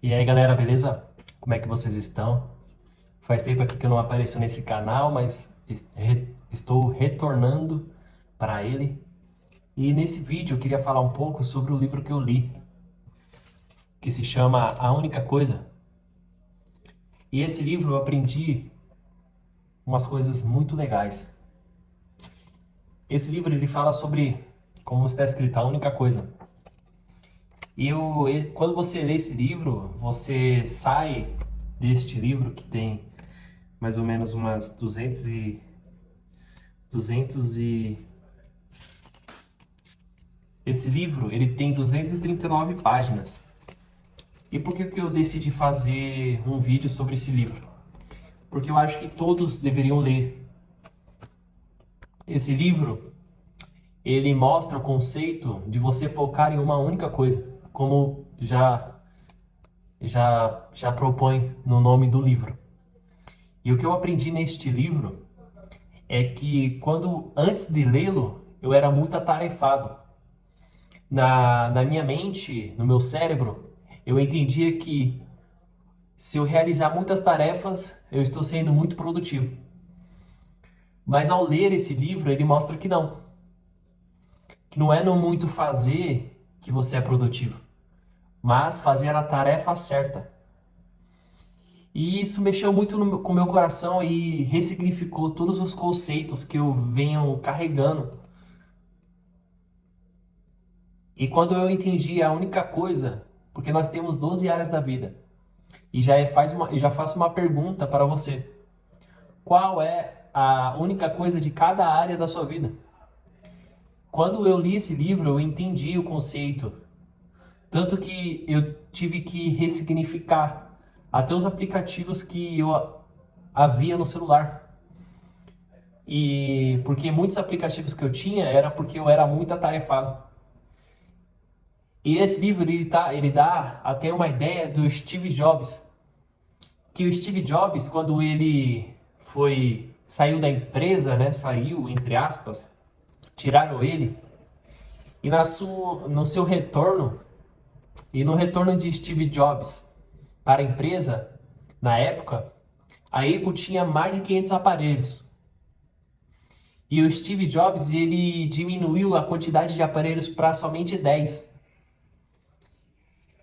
E aí galera, beleza? Como é que vocês estão? Faz tempo aqui que eu não apareço nesse canal, mas estou retornando para ele. E nesse vídeo eu queria falar um pouco sobre o livro que eu li, que se chama A Única Coisa. E esse livro eu aprendi umas coisas muito legais. Esse livro ele fala sobre, como está escrito, a única coisa. Quando você lê esse livro, você sai deste livro que tem mais ou menos umas 200 e esse livro, ele tem 239 páginas. E por que que eu decidi fazer um vídeo sobre esse livro? Porque eu acho que todos deveriam ler. Esse livro, ele mostra o conceito de você focar em uma única coisa, como já propõe no nome do livro. E o que eu aprendi neste livro é que antes de lê-lo, eu era muito atarefado. Na minha mente, no meu cérebro, eu entendia que se eu realizar muitas tarefas, eu estou sendo muito produtivo. Mas ao ler esse livro, ele mostra que não é no muito fazer que você é produtivo, mas fazer a tarefa certa. E isso mexeu muito com o meu coração e ressignificou todos os conceitos que eu venho carregando. E quando eu entendi a única coisa, porque nós temos 12 áreas da vida, já faço uma pergunta para você. Qual é a única coisa de cada área da sua vida? Quando eu li esse livro, eu entendi o conceito, tanto que eu tive que ressignificar até os aplicativos que eu havia no celular. E porque muitos aplicativos que eu tinha era porque eu era muito atarefado. E esse livro ele dá até uma ideia do Steve Jobs, que o Steve Jobs, quando ele saiu da empresa, né, saiu entre aspas, tiraram ele, e no seu retorno, e no retorno de Steve Jobs para a empresa, na época, a Apple tinha mais de 500 aparelhos. E o Steve Jobs ele diminuiu a quantidade de aparelhos para somente 10.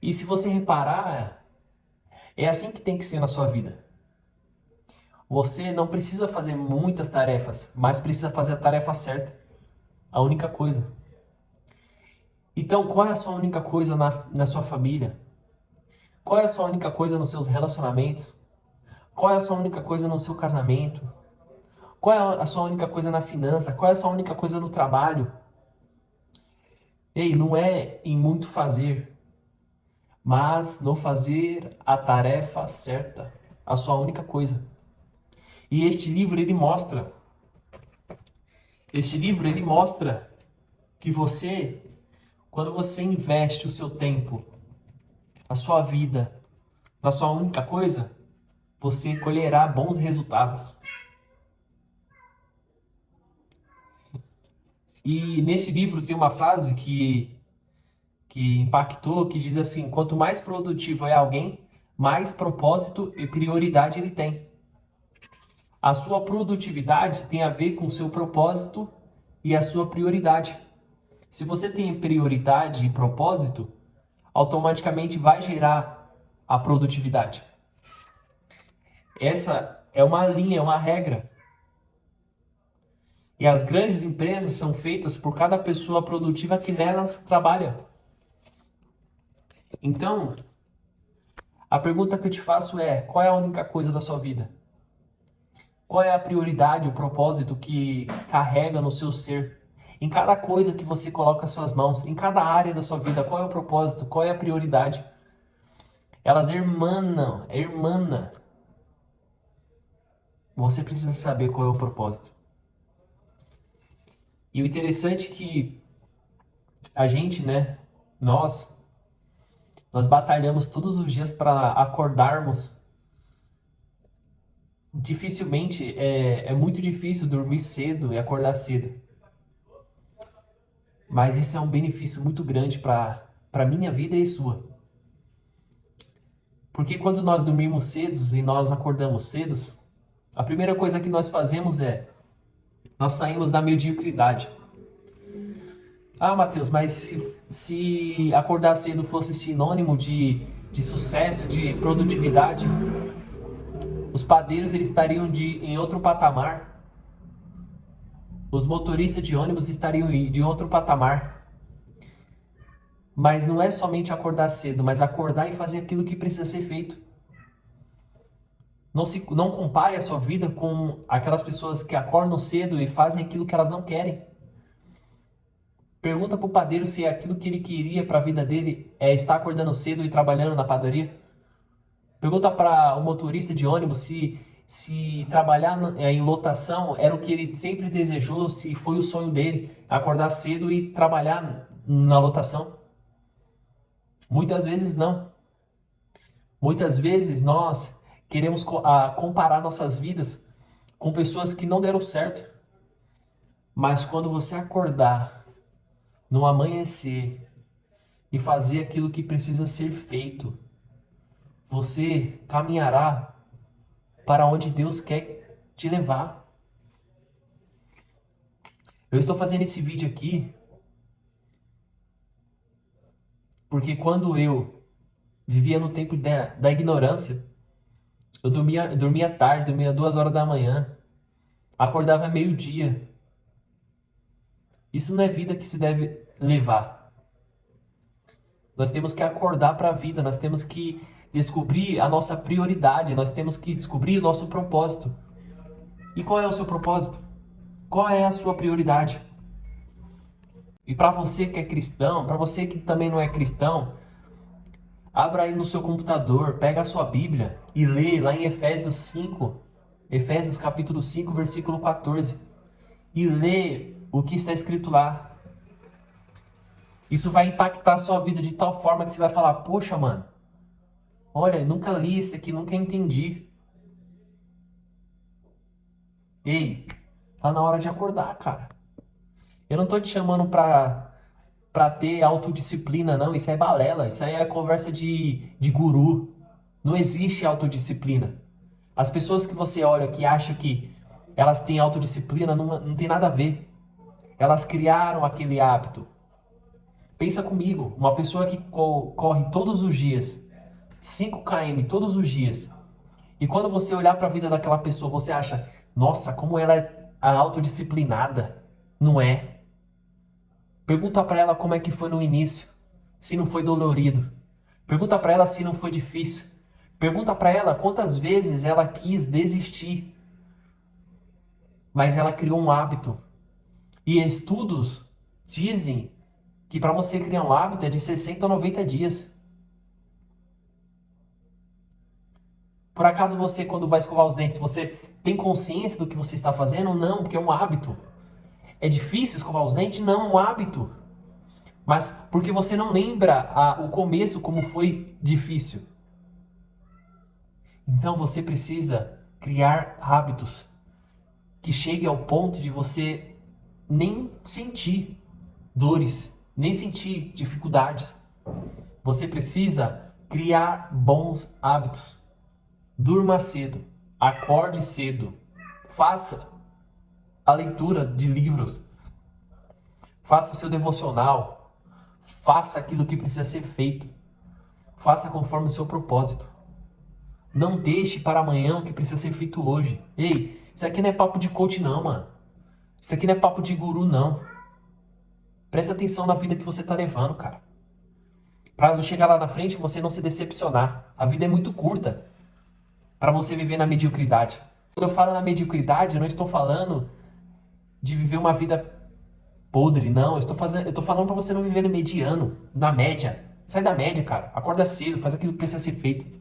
E se você reparar, é assim que tem que ser na sua vida. Você não precisa fazer muitas tarefas, mas precisa fazer a tarefa certa. A única coisa. Então, qual é a sua única coisa na sua família? Qual é a sua única coisa nos seus relacionamentos? Qual é a sua única coisa no seu casamento? Qual é a sua única coisa na finança? Qual é a sua única coisa no trabalho? Ei, não é em muito fazer, mas no fazer a tarefa certa, a sua única coisa. E este livro ele mostra que quando você investe o seu tempo, a sua vida, na sua única coisa, você colherá bons resultados. E nesse livro tem uma frase que impactou, que diz assim: quanto mais produtivo é alguém, mais propósito e prioridade ele tem. A sua produtividade tem a ver com o seu propósito e a sua prioridade. Se você tem prioridade e propósito, automaticamente vai gerar a produtividade. Essa é uma linha, é uma regra. E as grandes empresas são feitas por cada pessoa produtiva que nelas trabalha. Então, a pergunta que eu te faço é: qual é a única coisa da sua vida? Qual é a prioridade, o propósito que carrega no seu ser? Em cada coisa que você coloca as suas mãos, em cada área da sua vida, qual é o propósito? Qual é a prioridade? Elas irmana. Você precisa saber qual é o propósito. E o interessante é que a gente, né, nós, nós batalhamos todos os dias para acordarmos. É muito difícil dormir cedo e acordar cedo. Mas isso é um benefício muito grande para minha vida e sua. Porque quando nós dormimos cedo e nós acordamos cedo, a primeira coisa que nós fazemos é, nós saímos da mediocridade. Ah, Matheus, mas se acordar cedo fosse sinônimo de sucesso, de produtividade, os padeiros eles estariam em outro patamar. Os motoristas de ônibus estariam de outro patamar. Mas não é somente acordar cedo, mas acordar e fazer aquilo que precisa ser feito. Não compare a sua vida com aquelas pessoas que acordam cedo e fazem aquilo que elas não querem. Pergunta pro padeiro se aquilo que ele queria para a vida dele é estar acordando cedo e trabalhando na padaria. Pergunta para o motorista de ônibus se trabalhar em lotação era o que ele sempre desejou, se foi o sonho dele, acordar cedo e trabalhar na lotação. Muitas vezes não. Muitas vezes nós queremos comparar nossas vidas com pessoas que não deram certo. Mas quando você acordar no amanhecer e fazer aquilo que precisa ser feito, você caminhará para onde Deus quer te levar. Eu estou fazendo esse vídeo aqui porque quando eu vivia no tempo da ignorância, eu dormia tarde, dormia 2 horas da manhã, acordava meio-dia. Isso não é vida que se deve levar. Nós temos que acordar para a vida, nós temos que descobrir a nossa prioridade, nós temos que descobrir o nosso propósito. E qual é o seu propósito? Qual é a sua prioridade? E para você que é cristão, para você que também não é cristão, abra aí no seu computador, pega a sua Bíblia e lê lá em Efésios 5, Efésios capítulo 5, versículo 14. E lê o que está escrito lá. Isso vai impactar a sua vida de tal forma que você vai falar, poxa, mano, olha, nunca li isso aqui, nunca entendi. Ei, tá na hora de acordar, cara. Eu não tô te chamando pra ter autodisciplina, não. Isso é balela, isso aí é conversa de guru. Não existe autodisciplina. As pessoas que você olha que acham que elas têm autodisciplina, não tem nada a ver. Elas criaram aquele hábito. Pensa comigo, uma pessoa que corre todos os dias, 5 km todos os dias, e quando você olhar para a vida daquela pessoa, você acha, nossa, como ela é autodisciplinada. Não é. Pergunta para ela como é que foi no início, se não foi dolorido. Pergunta para ela se não foi difícil. Pergunta para ela quantas vezes ela quis desistir, mas ela criou um hábito. E estudos dizem que para você criar um hábito é de 60 a 90 dias. Por acaso você, quando vai escovar os dentes, você tem consciência do que você está fazendo? Não, porque é um hábito. É difícil escovar os dentes? Não, é um hábito. Mas porque você não lembra o começo como foi difícil. Então você precisa criar hábitos que cheguem ao ponto de você nem sentir dores, nem sentir dificuldades. Você precisa criar bons hábitos. Durma cedo, acorde cedo, faça a leitura de livros, faça o seu devocional, faça aquilo que precisa ser feito, faça conforme o seu propósito. Não deixe para amanhã o que precisa ser feito hoje. Ei, isso aqui não é papo de coach não, mano. Isso aqui não é papo de guru não. Presta atenção na vida que você tá levando, cara. Para não chegar lá na frente e você não se decepcionar. A vida é muito curta para você viver na mediocridade. Quando eu falo na mediocridade, eu não estou falando de viver uma vida podre, não. Eu tô falando para você não viver no mediano, na média. Sai da média, cara. Acorda cedo, faz aquilo que precisa ser feito.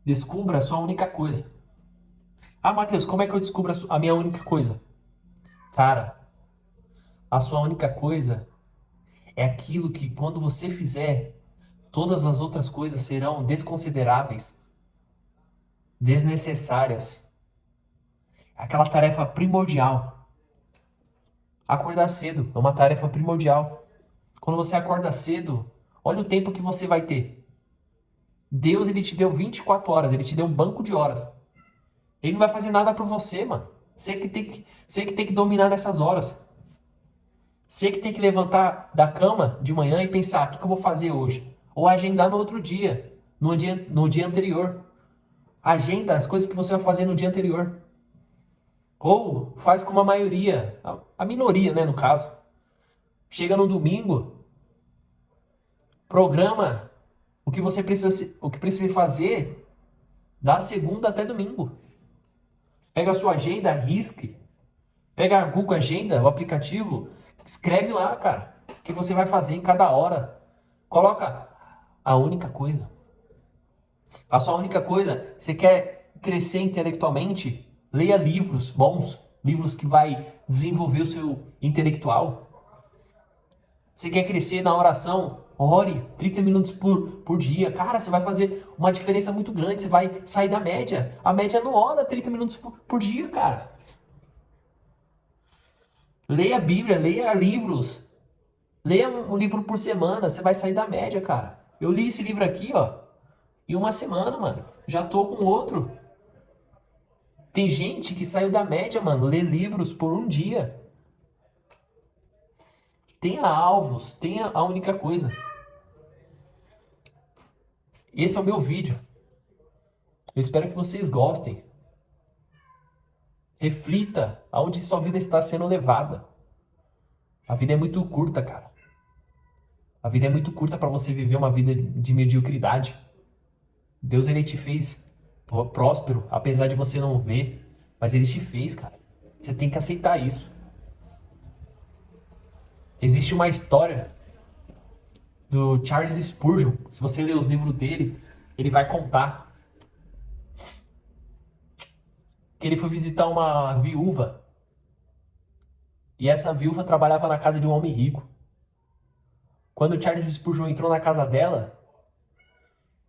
Descubra a sua única coisa. Ah, Matheus, como é que eu descubro a minha única coisa? Cara, a sua única coisa é aquilo que quando você fizer, todas as outras coisas serão desconsideráveis, desnecessárias. Aquela tarefa primordial. Acordar cedo é uma tarefa primordial. Quando você acorda cedo, olha o tempo que você vai ter. Deus, ele te deu 24 horas, ele te deu um banco de horas. Ele não vai fazer nada por você, mano. Você que tem que dominar nessas horas. Você que tem que levantar da cama de manhã e pensar, o que eu vou fazer hoje? Ou agendar no outro dia, no dia anterior. Agenda as coisas que você vai fazer no dia anterior. Ou faz como a maioria, a minoria, né, no caso. Chega no domingo, programa o que precisa fazer da segunda até domingo. Pega a sua agenda, risque. Pega a Google Agenda, o aplicativo, escreve lá, cara, o que você vai fazer em cada hora. Coloca a única coisa. A sua única coisa, você quer crescer intelectualmente? Leia livros bons, livros que vai desenvolver o seu intelectual. Você quer crescer na oração? Ore 30 minutos por dia. Cara, você vai fazer uma diferença muito grande. Você vai sair da média. A média não ora 30 minutos por dia, cara. Leia a Bíblia, leia livros. Leia um livro por semana. Você vai sair da média, cara. Eu li esse livro aqui, ó, em uma semana, mano. Já tô com outro. Tem gente que saiu da média, mano. Lê livros por um dia. Tenha alvos, tenha a única coisa. Esse é o meu vídeo. Eu espero que vocês gostem. Reflita aonde sua vida está sendo levada. A vida é muito curta, cara. A vida é muito curta para você viver uma vida de mediocridade. Deus, ele te fez próspero, apesar de você não ver, mas ele te fez, cara. Você tem que aceitar isso. Existe uma história do Charles Spurgeon. Se você ler os livros dele, ele vai contar que ele foi visitar uma viúva. E essa viúva trabalhava na casa de um homem rico. Quando Charles Spurgeon entrou na casa dela,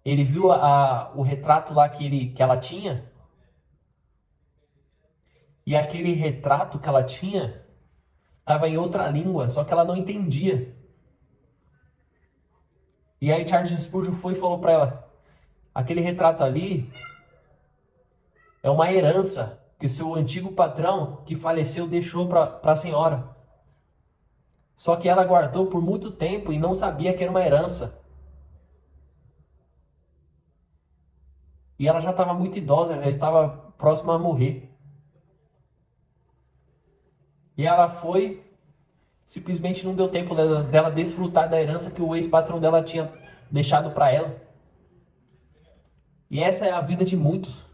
ele viu o retrato lá que ela tinha. E aquele retrato que ela tinha estava em outra língua, só que ela não entendia. E aí Charles Spurgeon foi e falou para ela: aquele retrato ali é uma herança que o seu antigo patrão que faleceu deixou para a senhora. Só que ela guardou por muito tempo e não sabia que era uma herança. E ela já estava muito idosa, já estava próxima a morrer. E ela foi, simplesmente não deu tempo dela desfrutar da herança que o ex-patrão dela tinha deixado para ela. E essa é a vida de muitos.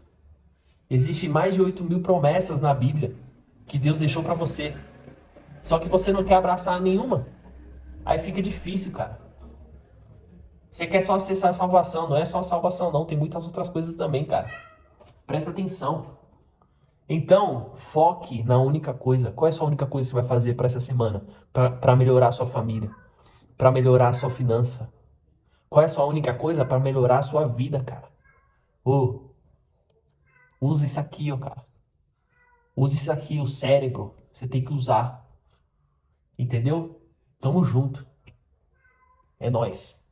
Existem mais de 8.000 promessas na Bíblia que Deus deixou para você. Só que você não quer abraçar nenhuma. Aí fica difícil, cara. Você quer só acessar a salvação. Não é só a salvação, não. Tem muitas outras coisas também, cara. Presta atenção. Então, foque na única coisa. Qual é a sua única coisa que você vai fazer para essa semana? Para melhorar a sua família. Para melhorar a sua finança. Qual é a sua única coisa para melhorar a sua vida, cara? Ô, usa isso aqui, ó, cara. Use isso aqui, o cérebro. Você tem que usar. Entendeu? Tamo junto. É nóis.